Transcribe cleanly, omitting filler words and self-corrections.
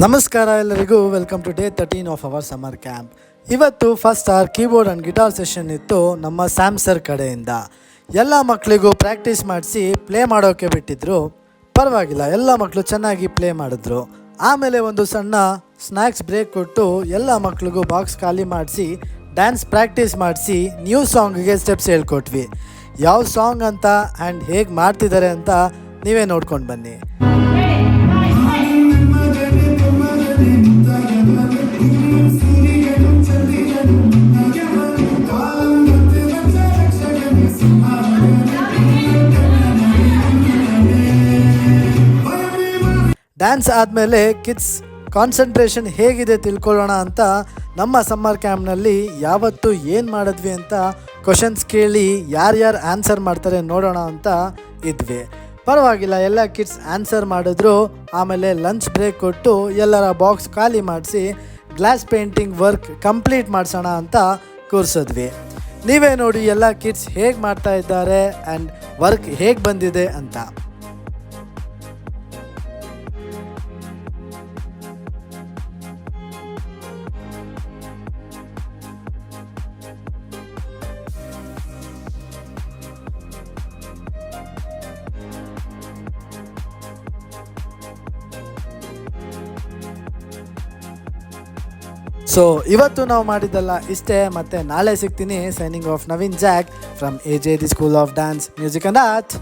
ನಮಸ್ಕಾರ ಎಲ್ಲರಿಗೂ, welcome to day 13 of our summer camp. ಇವತ್ತು first hour keyboard and guitar session ಇತ್ತು ನಮ್ಮ ಸ್ಯಾಮ್ ಸರ್ ಕಡೆಯಿಂದ. ಎಲ್ಲ ಮಕ್ಕಳಿಗೂ ಪ್ರಾಕ್ಟೀಸ್ ಮಾಡಿಸಿ ಪ್ಲೇ ಮಾಡೋಕ್ಕೆ ಬಿಟ್ಟಿದ್ರು. ಪರವಾಗಿಲ್ಲ, ಎಲ್ಲ ಮಕ್ಕಳು ಚೆನ್ನಾಗಿ ಪ್ಲೇ ಮಾಡಿದ್ರು. ಆಮೇಲೆ ಒಂದು ಸಣ್ಣ ಸ್ನ್ಯಾಕ್ಸ್ ಬ್ರೇಕ್ ಕೊಟ್ಟು ಎಲ್ಲ ಮಕ್ಕಳಿಗೂ ಬಾಕ್ಸ್ ಖಾಲಿ ಮಾಡಿಸಿ ಡ್ಯಾನ್ಸ್ ಪ್ರಾಕ್ಟೀಸ್ ಮಾಡಿಸಿ ನ್ಯೂ ಸಾಂಗ್ಗೆ ಸ್ಟೆಪ್ಸ್ ಹೇಳ್ಕೊಟ್ವಿ. ಯಾವ ಸಾಂಗ್ ಅಂತ ಆ್ಯಂಡ್ ಹೇಗೆ ಮಾಡ್ತಿದ್ದಾರೆ ಅಂತ ನೀವೇ ನೋಡ್ಕೊಂಡು ಬನ್ನಿ. ಡ್ಯಾನ್ಸ್ ಆದಮೇಲೆ ಕಿಡ್ಸ್ ಕಾನ್ಸಂಟ್ರೇಷನ್ ಹೇಗಿದೆ ತಿಳ್ಕೊಳ್ಳೋಣ ಅಂತ ನಮ್ಮ ಸಮ್ಮರ್ ಕ್ಯಾಂಪ್ನಲ್ಲಿ ಯಾವತ್ತು ಏನು ಮಾಡಿದ್ವಿ ಅಂತ ಕ್ವಶನ್ಸ್ ಕೇಳಿ ಯಾರ್ಯಾರು ಆನ್ಸರ್ ಮಾಡ್ತಾರೆ ನೋಡೋಣ ಅಂತ ಇದ್ವಿ. ಪರವಾಗಿಲ್ಲ, ಎಲ್ಲ ಕಿಡ್ಸ್ ಆನ್ಸರ್ ಮಾಡಿದ್ರು. ಆಮೇಲೆ ಲಂಚ್ ಬ್ರೇಕ್ ಕೊಟ್ಟು ಎಲ್ಲರ ಬಾಕ್ಸ್ ಖಾಲಿ ಮಾಡಿಸಿ ಗ್ಲಾಸ್ ಪೇಂಟಿಂಗ್ ವರ್ಕ್ ಕಂಪ್ಲೀಟ್ ಮಾಡಿಸೋಣ ಅಂತ ಕೂರಿಸಿದ್ವಿ. ನೀವೇ ನೋಡಿ ಎಲ್ಲ ಕಿಡ್ಸ್ ಹೇಗೆ ಮಾಡ್ತಾ ಇದ್ದಾರೆ ಆ್ಯಂಡ್ ವರ್ಕ್ ಹೇಗೆ ಬಂದಿದೆ ಅಂತ. ಸೊ ಇವತ್ತು ನಾವು ಮಾಡಿದ್ದಲ್ಲ ಇಷ್ಟೇ. ಮತ್ತೆ ನಾಳೆ ಸಿಗ್ತೀನಿ. Signing off Naveen Jack from AJD school of dance, music and art.